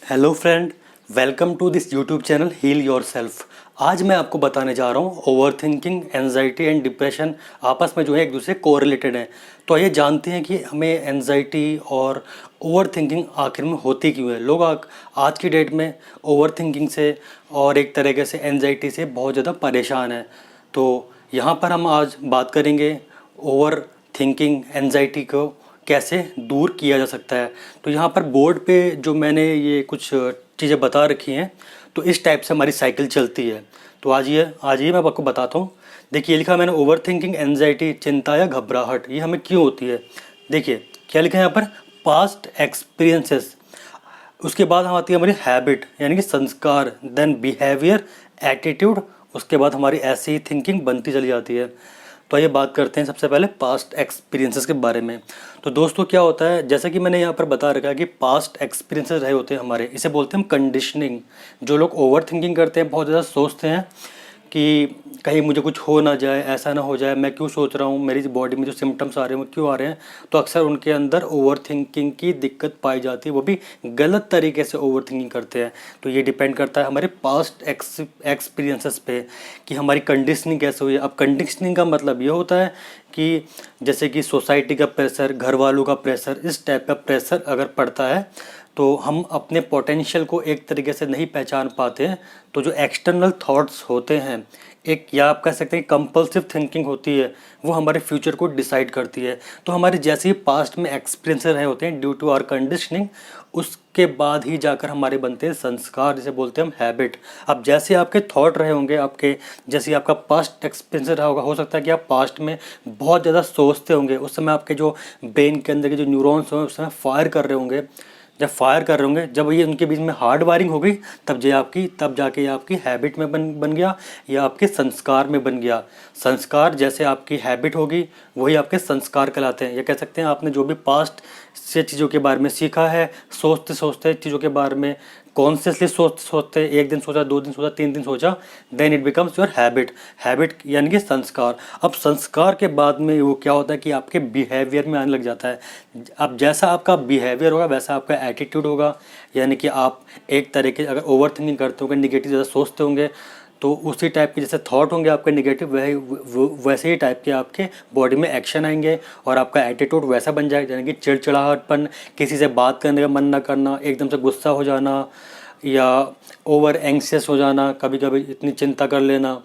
Hello friend, welcome to this YouTube channel heal yourself. आज मैं आपको बताने जा रहा हूँ overthinking, anxiety and depression आपस में जो है एक दूसरे कोरिलेटेड है। तो आइए जानते हैं कि हमें एनजाइटी और ओवर थिंकिंग आखिर में होती क्यों है। लोग आज की डेट में ओवर थिंकिंग से और एक तरीके से एनजाइटी से बहुत ज़्यादा परेशान है। तो यहाँ पर हम आज बात करेंगे ओवर थिंकिंग, एनजाइटी को कैसे दूर किया जा सकता है। तो यहाँ पर बोर्ड पे जो मैंने ये कुछ चीज़ें बता रखी हैं, तो इस टाइप से हमारी साइकिल चलती है। तो आज ये मैं आपको बताता हूँ। देखिए, लिखा मैंने ओवर थिंकिंग, एनजाइटी, चिंता या घबराहट, ये हमें क्यों होती है। देखिए क्या लिखा है यहाँ पर, पास्ट एक्सपीरियंसेस, उसके बाद हम आती है हमारी हैबिट यानी कि संस्कार, देन बिहेवियर, एटीट्यूड, उसके बाद हमारी ऐसी ही थिंकिंग बनती चली जाती है। तो आइए बात करते हैं सबसे पहले पास्ट एक्सपीरियंसेस के बारे में। तो दोस्तों क्या होता है, जैसा कि मैंने यहाँ पर बता रखा है कि पास्ट एक्सपीरियंसेस रहे होते हैं हमारे, इसे बोलते हैं हम कंडीशनिंग। जो लोग ओवर थिंकिंग करते हैं, बहुत ज़्यादा सोचते हैं कि कहीं मुझे कुछ हो ना जाए, ऐसा ना हो जाए, मैं क्यों सोच रहा हूँ, मेरी बॉडी में जो सिम्टम्स आ रहे हैं वो क्यों आ रहे हैं, तो अक्सर उनके अंदर ओवर थिंकिंग की दिक्कत पाई जाती है। वो भी गलत तरीके से ओवर थिंकिंग करते हैं। तो ये डिपेंड करता है हमारे पास्ट एक्सपीरियंसेस पे कि हमारी कंडीशनिंग कैसे हुई है। अब कंडीशनिंग का मतलब ये होता है कि जैसे कि सोसाइटी का प्रेशर, घर वालों का प्रेशर, इस टाइप का प्रेशर अगर पड़ता है तो हम अपने पोटेंशियल को एक तरीके से नहीं पहचान पाते हैं। तो जो एक्सटर्नल थॉट्स होते हैं, एक या आप कह सकते हैं कंपल्सिव थिंकिंग होती है, वो हमारे फ्यूचर को डिसाइड करती है। तो हमारे जैसे ही पास्ट में एक्सपीरियंस रहे होते हैं ड्यू टू आवर कंडीशनिंग, उसके बाद ही जाकर हमारे बनते हैं संस्कार, जिसे बोलते हैं हम हैबिट। अब जैसे आपके थॉट रहे होंगे, आपके जैसे आपका पास्ट एक्सपीरियंस रहा होगा, हो सकता है कि आप पास्ट में बहुत ज़्यादा सोचते होंगे, उस समय आपके जो ब्रेन के अंदर के जो न्यूरॉन्स होंगे उस समय फायर कर रहे होंगे। जब फायर कर रहे होंगे, जब ये उनके बीच में हार्ड वायरिंग हो गई, तब जाके ये आपकी हैबिट में बन गया या आपके संस्कार में बन गया। संस्कार जैसे आपकी हैबिट होगी, वही आपके संस्कार कहलाते हैं। या कह सकते हैं आपने जो भी पास्ट से चीज़ों के बारे में सीखा है, सोचते सोचते चीज़ों के बारे में कॉन्शियसली सोचते सोचते, एक दिन सोचा, 2 दिन सोचा, 3 दिन सोचा, then it becomes your habit. Habit यानी कि संस्कार। अब संस्कार के बाद में वो क्या होता है कि आपके बिहेवियर में आने लग जाता है। अब जैसा आपका बिहेवियर होगा वैसा आपका एटीट्यूड होगा। यानी कि आप एक तरीके अगर ओवर थिंकिंग करते होंगे, निगेटिव ज़्यादा सोचते होंगे, तो उसी टाइप के जैसे थॉट होंगे आपके निगेटिव, वैसे ही टाइप के आपके बॉडी में एक्शन आएंगे और आपका एटीट्यूड वैसा बन जाएगा। यानी कि चिड़चिड़ाहटपन, किसी से बात करने का मन ना करना, एकदम से गुस्सा हो जाना या ओवर एंग्शियस हो जाना, कभी कभी इतनी चिंता कर लेना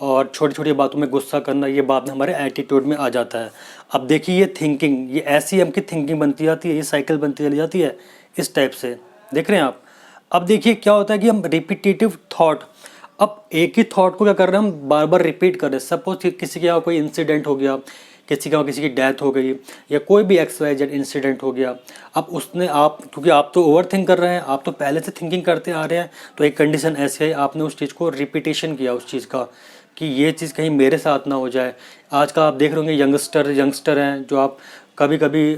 और छोटी छोटी बातों में गुस्सा करना, ये बाद में हमारे एटीट्यूड में आ जाता है। अब देखिए ये थिंकिंग, ये ऐसी हमकी थिंकिंग बनती जाती है, ये साइकिल बनती चली जाती है इस टाइप से। देख रहे हैं आप। अब देखिए क्या होता है कि हम रिपीटेटिव थॉट, अब एक ही थॉट को क्या कर रहे हैं हम, बार बार रिपीट कर रहे हैं। सपोज किसी के यहाँ कोई इंसिडेंट हो गया, किसी की डेथ हो गई या कोई भी XYZ इंसिडेंट हो गया। अब उसने आप, क्योंकि आप तो ओवर थिंक कर रहे हैं, आप तो पहले से थिंकिंग करते आ रहे हैं, तो एक कंडीशन ऐसी है, आपने उस चीज़ को रिपीटेशन किया उस चीज़ का कि ये चीज़ कहीं मेरे साथ ना हो जाए। आजकल आप देख रहे होंगे यंगस्टर हैं जो आप कभी कभी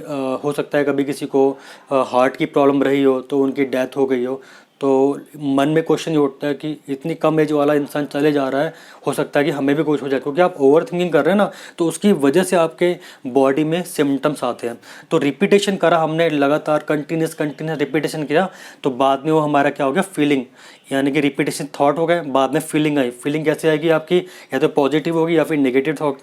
हो सकता है कभी किसी को हार्ट की प्रॉब्लम रही हो तो उनकी डेथ हो गई हो, तो मन में क्वेश्चन ये उठता है कि इतनी कम एज वाला इंसान चले जा रहा है, हो सकता है कि हमें भी कुछ हो जाए, क्योंकि आप ओवर थिंकिंग कर रहे हैं ना, तो उसकी वजह से आपके बॉडी में सिम्टम्स आते हैं। तो रिपीटेशन करा हमने, लगातार कंटिन्यूस रिपीटेशन किया, तो बाद में वो हमारा क्या हो गया, फीलिंग, यानी कि रिपीटेशन थॉट हो गए, बाद में फीलिंग आई। फीलिंग कैसे आएगी आपकी, या तो पॉजिटिव होगी या फिर नेगेटिव थॉट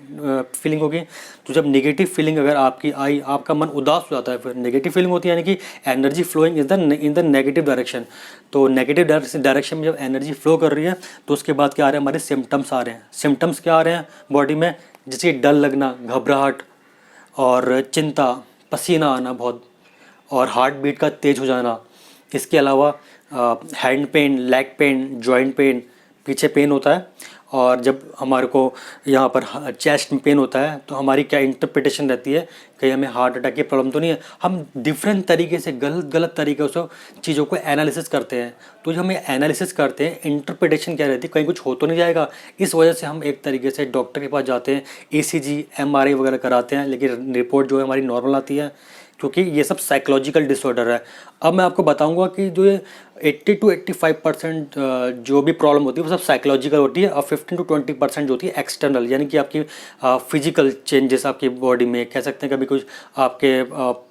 फीलिंग होगी। तो जब नेगेटिव फीलिंग अगर आपकी आई, आपका मन उदास हो जाता है, फिर नेगेटिव फीलिंग होती है, यानी कि energy flowing in the negative direction. तो नेगेटिव डायरेक्शन में जब एनर्जी फ्लो कर रही है, तो उसके बाद क्या आ रहे हैं, हमारे सिम्टम्स आ रहे हैं। सिम्टम्स क्या आ रहे हैं बॉडी में, जैसे डर लगना, घबराहट और चिंता, पसीना आना बहुत, और हार्ट बीट का तेज हो जाना। इसके अलावा hand pain, leg pain, joint pain, पीछे पेन होता है। और जब हमारे को यहाँ पर चेस्ट में पेन होता है, तो हमारी क्या इंटरप्रिटेशन रहती है, कहीं हमें हार्ट अटैक की प्रॉब्लम तो नहीं है। हम डिफरेंट तरीके से, गलत तरीके से चीज़ों को एनालिसिस करते हैं। तो जब हम एनालिसिस करते हैं, इंटरप्रिटेशन क्या रहती है, कहीं कुछ हो तो नहीं जाएगा, इस वजह से हम एक तरीके से डॉक्टर के पास जाते हैं, ECG MRI वगैरह कराते हैं, लेकिन रिपोर्ट जो है हमारी नॉर्मल आती है। क्योंकि ये सब साइकोलॉजिकल डिसऑर्डर है। अब मैं आपको बताऊंगा कि जो ये 80 to 85% जो भी प्रॉब्लम होती है वो सब साइकोलॉजिकल होती है, और 15 to 20% जो होती है एक्सटर्नल, यानी कि आपकी फिजिकल चेंजेस आपकी बॉडी में, कह सकते हैं कभी कुछ आपके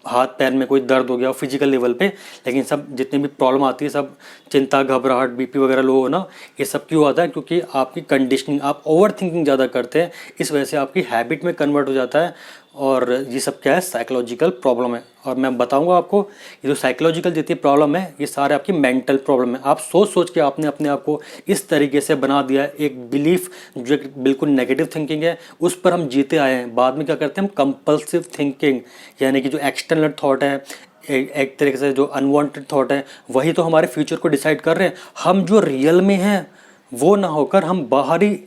हाथ पैर में कोई दर्द हो गया फिजिकल लेवल पे। लेकिन सब जितनी भी प्रॉब्लम आती है सब चिंता, घबराहट, बीपी वगैरह लो होना, ये सब क्यों आता है? क्योंकि आपकी कंडीशनिंग, आप ओवर थिंकिंग ज़्यादा करते हैं, इस वजह से आपकी हैबिट में कन्वर्ट हो जाता है। और ये सब क्या है? साइकोलॉजिकल प्रॉब्लम है। और मैं बताऊंगा आपको ये जो साइकोलॉजिकल जितनी प्रॉब्लम है ये सारे आपकी मेंटल प्रॉब्लम है। आप सोच सोच के आपने अपने आप को इस तरीके से बना दिया है, एक बिलीफ जो एक बिल्कुल नेगेटिव थिंकिंग है उस पर हम जीते आए हैं। बाद में क्या करते हैं हम? कंपल्सिव थिंकिंग, यानी कि जो एक्सटर्नल थॉट है, एक तरीके से जो अनवांटेड थॉट है, वही तो हमारे फ्यूचर को डिसाइड कर रहे हैं। हम जो रियल में हैं वो ना होकर हम बाहरी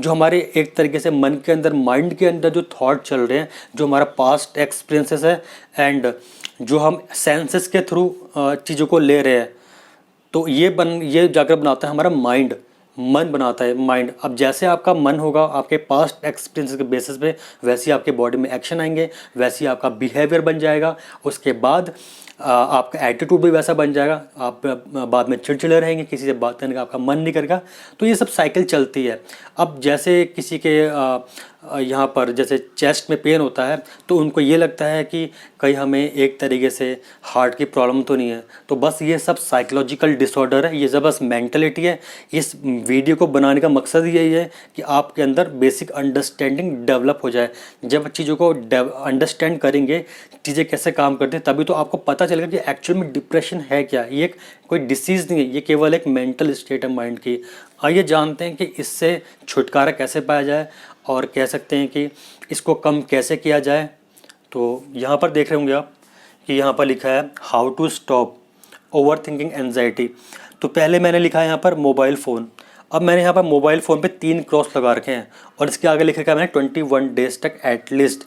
जो हमारे एक तरीके से मन के अंदर, माइंड के अंदर जो थॉट चल रहे हैं, जो हमारा पास्ट एक्सपीरियंसेस है एंड जो हम सेंसेस के थ्रू चीज़ों को ले रहे हैं, तो ये जाकर बनाता है हमारा माइंड। मन बनाता है माइंड। अब जैसे आपका मन होगा आपके पास्ट एक्सपीरियंस के बेसिस पे, वैसे ही आपके बॉडी में एक्शन आएंगे, वैसे ही आपका बिहेवियर बन जाएगा। उसके बाद आपका एटीट्यूड भी वैसा बन जाएगा। आप बाद में चिड़चिड़े रहेंगे, किसी से बात करने का आपका मन नहीं करेगा। तो ये सब साइकिल चलती है। अब जैसे किसी के यहाँ पर जैसे चेस्ट में पेन होता है तो उनको ये लगता है कि कहीं हमें एक तरीके से हार्ट की प्रॉब्लम तो नहीं है। तो बस ये सब साइकोलॉजिकल डिसऑर्डर है, ये सब बस मेंटलिटी है। इस वीडियो को बनाने का मकसद यही है कि आपके अंदर बेसिक अंडरस्टैंडिंग डेवलप हो जाए। जब चीज़ों को अंडरस्टैंड करेंगे, चीज़ें कैसे काम करती हैं, तभी तो आपको पता चलेगा कि एक्चुअल में डिप्रेशन है क्या। ये एक कोई डिसीज़ नहीं है, ये केवल एक मेंटल स्टेट है माइंड की। आइए जानते हैं कि इससे छुटकारा कैसे पाया जाए और कह सकते हैं कि इसको कम कैसे किया जाए। तो यहाँ पर देख रहे होंगे आप कि यहाँ पर लिखा है how to stop overthinking anxiety. तो पहले मैंने लिखा है यहाँ पर मोबाइल फ़ोन। अब मैंने यहाँ पर मोबाइल फ़ोन पे 3 क्रॉस लगा रखे हैं और इसके आगे लिख रखा है मैंने 21 डेज तक एटलीस्ट।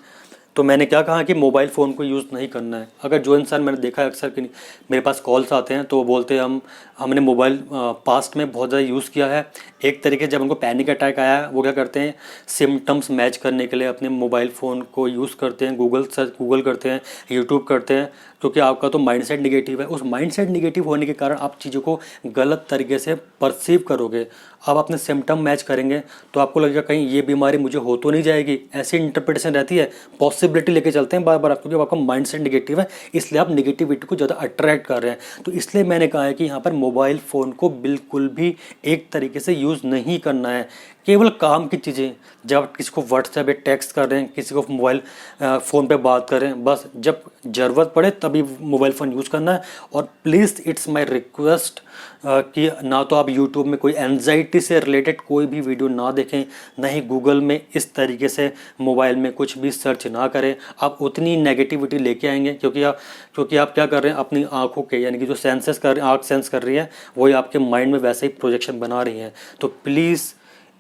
तो मैंने क्या कहा कि मोबाइल फ़ोन को यूज़ नहीं करना है। अगर जो इंसान, मैंने देखा है अक्सर कि मेरे पास कॉल्स आते हैं तो वो बोलते हैं हमने मोबाइल पास्ट में बहुत ज़्यादा यूज़ किया है। एक तरीके जब उनको पैनिक अटैक आया है वो क्या करते हैं, सिम्टम्स मैच करने के लिए अपने मोबाइल फ़ोन को यूज़ करते हैं, गूगल करते हैं, यूट्यूब करते हैं, क्योंकि आपका तो माइंडसेट नेगेटिव है। उस माइंडसेट नेगेटिव होने के कारण आप चीज़ों को गलत तरीके से परसीव करोगे। आप अपने सिम्टम मैच करेंगे तो आपको लगेगा कहीं ये बीमारी मुझे हो तो नहीं जाएगी, ऐसी इंटरप्रिटेशन रहती है। पॉसिबिलिटी लेके चलते हैं बार बार, क्योंकि आपका माइंडसेट नेगेटिव है, इसलिए आप नेगेटिविटी को ज़्यादा अट्रैक्ट कर रहे हैं। तो इसलिए मैंने कहा है कि यहाँ पर मोबाइल फ़ोन को बिल्कुल भी एक तरीके से यूज़ नहीं करना है। केवल काम की चीज़ें, जब आप किसी को व्हाट्सएप पे टेक्स्ट कर रहे हैं, किसी को मोबाइल फ़ोन पे बात कर रहे हैं, बस जब ज़रूरत पड़े तभी मोबाइल फ़ोन यूज़ करना है। और प्लीज़ इट्स माय रिक्वेस्ट कि ना तो आप यूट्यूब में कोई एंजाइटी से रिलेटेड कोई भी वीडियो ना देखें, ना ही गूगल में इस तरीके से मोबाइल में कुछ भी सर्च ना करें। आप उतनी नेगेटिविटी लेके आएंगे क्योंकि आप क्या कर रहे हैं, अपनी आँखों के, यानी कि जो सेंसेस कर रहे हैं, आँख सेंस कर रही है, वही आपके माइंड में वैसे ही प्रोजेक्शन बना रही हैं। तो please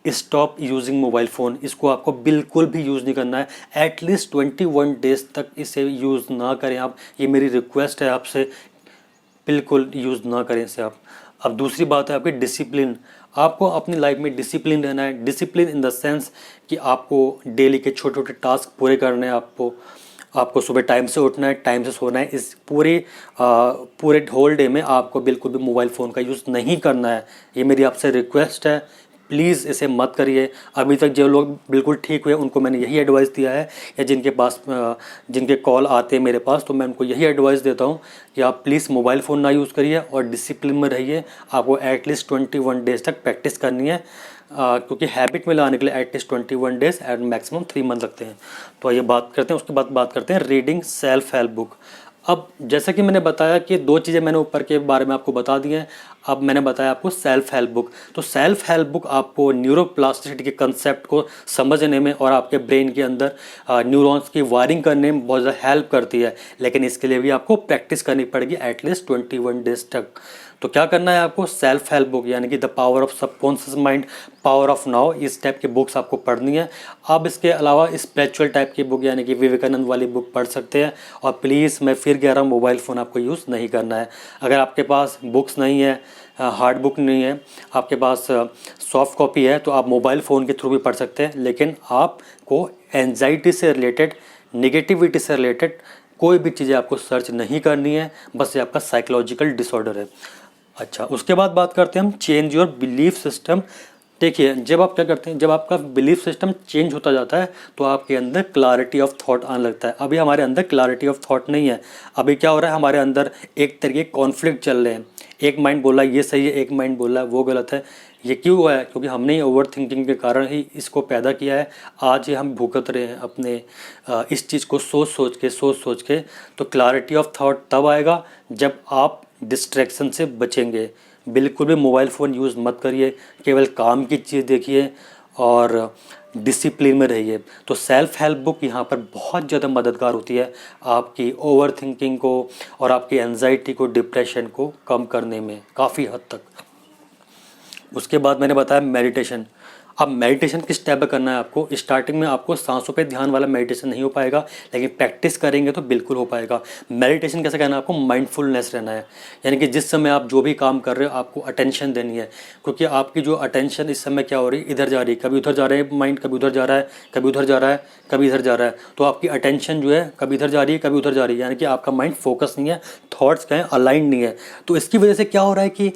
stop using mobile phone. इसको आपको बिल्कुल भी यूज़ नहीं करना है। एटलीस्ट 21 डेज़ तक इसे यूज़ ना करें आप, ये मेरी रिक्वेस्ट है आपसे, बिल्कुल यूज़ ना करें इसे आप। अब दूसरी बात है आपकी डिसिप्लिन। आपको अपनी लाइफ में डिसिप्लिन रहना है। डिसिप्लिन इन द सेंस कि आपको डेली के छोटे छोटे टास्क पूरे करने हैं। आपको सुबह टाइम से उठना है, टाइम से सोना है। इस पूरे होल डे में आपको बिल्कुल भी मोबाइल फ़ोन का यूज़ नहीं करना है। ये मेरी आपसे रिक्वेस्ट है, प्लीज़ इसे मत करिए। अभी तक जो लोग बिल्कुल ठीक हुए उनको मैंने यही एडवाइस दिया है, या जिनके कॉल आते हैं मेरे पास, तो मैं उनको यही एडवाइस देता हूँ कि आप प्लीज़ मोबाइल फ़ोन ना यूज़ करिए और डिसिप्लिन में रहिए। आपको एटलीस्ट 21 डेज़ तक प्रैक्टिस करनी है, क्योंकि हैबिट में लाने के लिए at least 21 days and maximum 3 month लगते हैं। तो ये बात करते हैं, उसके बाद बात करते हैं रीडिंग सेल्फ हेल्प बुक। अब जैसा कि मैंने बताया कि 2 चीज़ें मैंने ऊपर के बारे में आपको बता दी हैं। अब मैंने बताया आपको सेल्फ हेल्प बुक। तो सेल्फ हेल्प बुक आपको न्यूरोप्लास्टिसिटी के कंसेप्ट को समझने में और आपके ब्रेन के अंदर न्यूरॉन्स की वायरिंग करने में बहुत ज़्यादा हेल्प करती है। लेकिन इसके लिए भी आपको प्रैक्टिस करनी पड़ेगी एटलीस्ट 21 डेज़ तक। तो क्या करना है आपको, सेल्फ हेल्प बुक यानी कि the power of subconscious mind, power of now, इस टाइप की बुक्स आपको पढ़नी है। आप इसके अलावा स्पिरिचुअल टाइप की बुक यानी कि विवेकानंद वाली बुक पढ़ सकते हैं। और प्लीज़ मैं फिर कह रहा हूँ, मोबाइल फ़ोन आपको यूज़ नहीं करना है। अगर आपके पास बुक्स नहीं है, हार्ड बुक नहीं है, आपके पास सॉफ्ट कॉपी है, तो आप मोबाइल फ़ोन के थ्रू भी पढ़ सकते हैं। लेकिन आपको एंजाइटी से रिलेटेड, नेगेटिविटी से रिलेटेड कोई भी चीज़ें आपको सर्च नहीं करनी है, बस ये आपका साइकोलॉजिकल डिसऑर्डर है। अच्छा, उसके बाद बात करते हैं हम चेंज योर बिलीफ सिस्टम। देखिए, जब आप क्या करते हैं, जब आपका बिलीफ सिस्टम चेंज होता जाता है तो आपके अंदर क्लैरिटी ऑफ थॉट आने लगता है। अभी हमारे अंदर क्लैरिटी ऑफ थॉट नहीं है। अभी क्या हो रहा है, हमारे अंदर एक तरीके कॉन्फ्लिक्ट चल रहे हैं। एक माइंड बोला ये सही है, एक माइंड बोला वो गलत है। ये क्यों हुआ है? क्योंकि हमने ओवर थिंकिंग के कारण ही इसको पैदा किया है। आज ये हम भुगत रहे हैं अपने इस चीज़ को सोच सोच के। तो क्लैरिटी ऑफ थॉट तब आएगा जब आप डिस्ट्रैक्शन से बचेंगे। बिल्कुल भी मोबाइल फ़ोन यूज़ मत करिए, केवल काम की चीज़ देखिए और डिसिप्लिन में रहिए। तो सेल्फ हेल्प बुक यहाँ पर बहुत ज़्यादा मददगार होती है आपकी ओवर थिंकिंग को और आपकी एंजाइटी को, डिप्रेशन को कम करने में काफ़ी हद तक। उसके बाद मैंने बताया मेडिटेशन। अब मेडिटेशन किस टाइप का करना है आपको? स्टार्टिंग में आपको सांसों पे ध्यान वाला मेडिटेशन नहीं हो पाएगा, लेकिन प्रैक्टिस करेंगे तो बिल्कुल हो पाएगा। मेडिटेशन कैसे करना है आपको? माइंडफुलनेस रहना है, यानी कि जिस समय आप जो भी काम कर रहे हो आपको अटेंशन देनी है, क्योंकि आपकी जो अटेंशन इस समय क्या हो रही है, इधर जा रही है, कभी उधर जा रहा है माइंड, कभी उधर जा रहा है, कभी उधर जा रहा है, कभी इधर जा रहा है। तो आपकी अटेंशन जो है कभी इधर जा रही है, कभी उधर जा रही है, यानी कि आपका माइंड फोकस नहीं है, थॉट्स क्या है अलाइंड नहीं है। तो इसकी वजह से क्या हो रहा है कि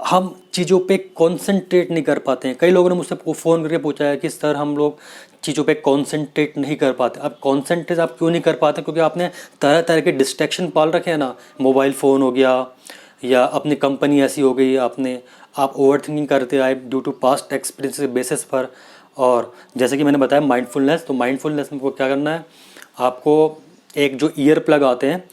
हम चीज़ों पे कॉन्सेंट्रेट नहीं कर पाते हैं। कई लोगों ने मुझसे फ़ोन करके पूछा है कि सर हम लोग चीज़ों पे कॉन्सेंट्रेट नहीं कर पाते। अब कॉन्सेंट्रेट आप क्यों नहीं कर पाते? क्योंकि आपने तरह तरह के डिस्ट्रैक्शन पाल रखे हैं ना। मोबाइल फ़ोन हो गया या अपनी कंपनी ऐसी हो गई, आप ओवर थिंकिंग करते आए ड्यू टू पास्ट एक्सपीरियंस के बेसिस पर। और जैसे कि मैंने बताया माइंडफुलनेस, तो माइंडफुलनेस में को क्या करना है आपको, एक जो ईयर प्लग आते हैं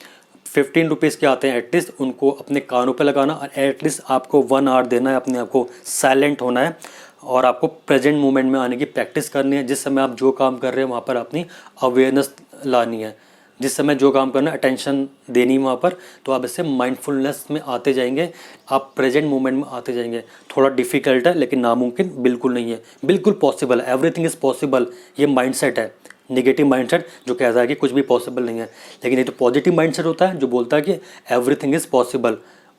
15 रुपीज़ के आते हैं एटलीस्ट, उनको अपने कानों पे लगाना और एटलीस्ट आपको 1 आवर देना है, अपने आप को साइलेंट होना है और आपको प्रेजेंट मोमेंट में आने की प्रैक्टिस करनी है। जिस समय आप जो काम कर रहे हैं वहाँ पर अपनी अवेयरनेस लानी है, जिस समय जो काम करना है अटेंशन देनी है वहाँ पर, तो आप इससे माइंडफुलनेस में आते जाएंगे, आप प्रेजेंट मोमेंट में आते जाएंगे। थोड़ा डिफ़िकल्ट है लेकिन नामुमकिन बिल्कुल नहीं है, बिल्कुल पॉसिबल है। एवरीथिंग इज़ पॉसिबल, ये माइंडसेट है। नेगेटिव माइंडसेट जो कहता है कि कुछ भी पॉसिबल नहीं है, लेकिन ये तो पॉजिटिव माइंडसेट होता है जो बोलता है कि एवरीथिंग इज़ पॉसिबल।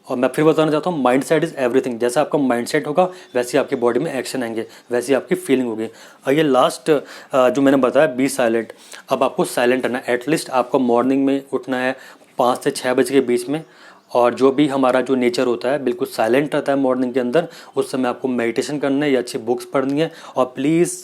और मैं फिर बताना चाहता हूँ, माइंडसेट इज़ एवरीथिंग। जैसा आपका माइंडसेट होगा वैसे आपकी बॉडी में एक्शन आएंगे, वैसी आपकी फीलिंग होगी। और ये लास्ट जो मैंने बताया बी साइलेंट। अब आपको साइलेंट रहना है। एटलीस्ट आपको मॉर्निंग में उठना है 5 से 6 बजे के बीच में, और जो भी हमारा जो नेचर होता है बिल्कुल साइलेंट रहता है मॉर्निंग के अंदर। उस समय आपको मेडिटेशन करना है या अच्छी बुक्स पढ़नी है। और प्लीज़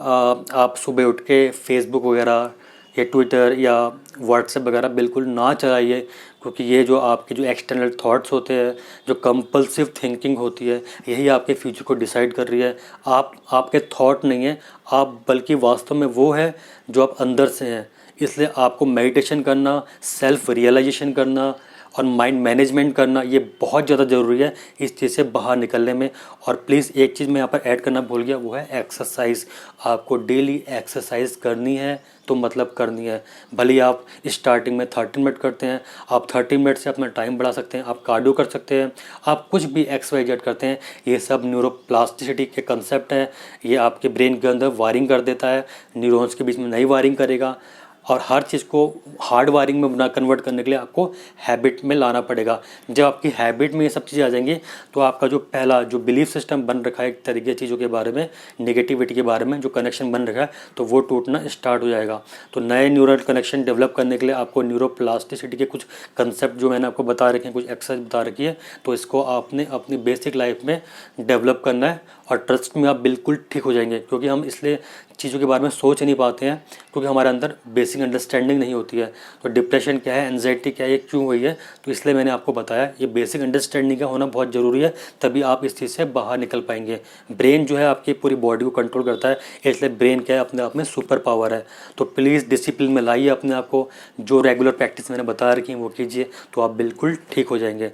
आप सुबह उठ के फेसबुक वगैरह या ट्विटर या व्हाट्सएप वगैरह बिल्कुल ना चलाइए, क्योंकि ये जो आपके जो एक्सटर्नल थॉट्स होते हैं, जो कंपल्सिव थिंकिंग होती है, यही आपके फ्यूचर को डिसाइड कर रही है। आपके थॉट नहीं है आप, बल्कि वास्तव में वो है जो आप अंदर से हैं। इसलिए आपको मेडिटेशन करना, सेल्फ रियलाइजेशन करना और माइंड मैनेजमेंट करना ये बहुत ज़्यादा ज़रूरी है इस चीज़ से बाहर निकलने में। और प्लीज़ एक चीज़ मैं यहाँ पर ऐड करना भूल गया, वो है एक्सरसाइज। आपको डेली एक्सरसाइज करनी है तो मतलब करनी है। भले आप स्टार्टिंग में 30 मिनट करते हैं, आप 30 मिनट से अपना टाइम बढ़ा सकते हैं, आप कार्डियो कर सकते हैं, आप कुछ भी XYZ करते हैं। ये सब न्यूरोप्लास्टिसिटी के कंसेप्ट हैं। ये आपके ब्रेन के अंदर वायरिंग कर देता है, न्यूरॉन्स के बीच में नई वायरिंग करेगा। और हर चीज़ को हार्ड वायरिंग में ना कन्वर्ट करने के लिए आपको हैबिट में लाना पड़ेगा। जब आपकी हैबिट में ये सब चीज़ें आ जाएंगी तो आपका जो पहला जो बिलीफ सिस्टम बन रखा है एक तरीके चीज़ों के बारे में, नेगेटिविटी के बारे में जो कनेक्शन बन रखा है, तो वो टूटना स्टार्ट हो जाएगा। तो नए न्यूरल कनेक्शन डेवलप करने के लिए आपको न्यूरोप्लास्टिसिटी के कुछ कंसेप्ट जो मैंने आपको बता रखे हैं, कुछ एक्सरसाइज बता रखी है, तो इसको आपने अपनी बेसिक लाइफ में डेवलप करना है। और ट्रस्ट में आप बिल्कुल ठीक हो जाएंगे, क्योंकि हम इसलिए चीज़ों के बारे में सोच नहीं पाते हैं क्योंकि हमारे अंदर बेसिक अंडरस्टैंडिंग नहीं होती है। तो डिप्रेशन क्या है, एंजाइटी क्या है, ये क्यों हुई है, तो इसलिए मैंने आपको बताया ये बेसिक अंडरस्टैंडिंग का होना बहुत ज़रूरी है, तभी आप इस चीज़ से बाहर निकल पाएंगे। ब्रेन जो है आपकी पूरी बॉडी को कंट्रोल करता है, इसलिए ब्रेन क्या है अपने आप में सुपर पावर है। तो प्लीज़ डिसिप्लिन में लाइए अपने आप को, जो रेगुलर प्रैक्टिस मैंने बता रखी है वो कीजिए, तो आप बिल्कुल ठीक हो जाएंगे।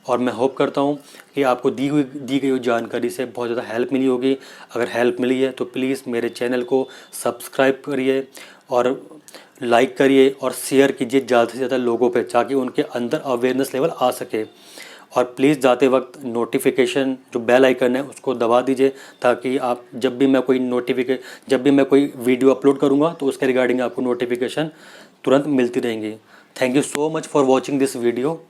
और मैं होप करता हूँ कि आपको दी गई हुई जानकारी से बहुत ज़्यादा हेल्प मिली होगी। अगर हेल्प मिली है तो प्लीज़ मेरे चैनल को सब्सक्राइब करिए और लाइक करिए और शेयर कीजिए ज़्यादा से ज़्यादा लोगों पे, ताकि उनके अंदर अवेयरनेस लेवल आ सके। और प्लीज़ जाते वक्त नोटिफिकेशन जो बेल आइकन है उसको दबा दीजिए, ताकि आप जब भी मैं कोई वीडियो अपलोड करूँगा तो उसके रिगार्डिंग आपको नोटिफिकेशन तुरंत मिलती रहेंगी। Thank you so much for watching this video.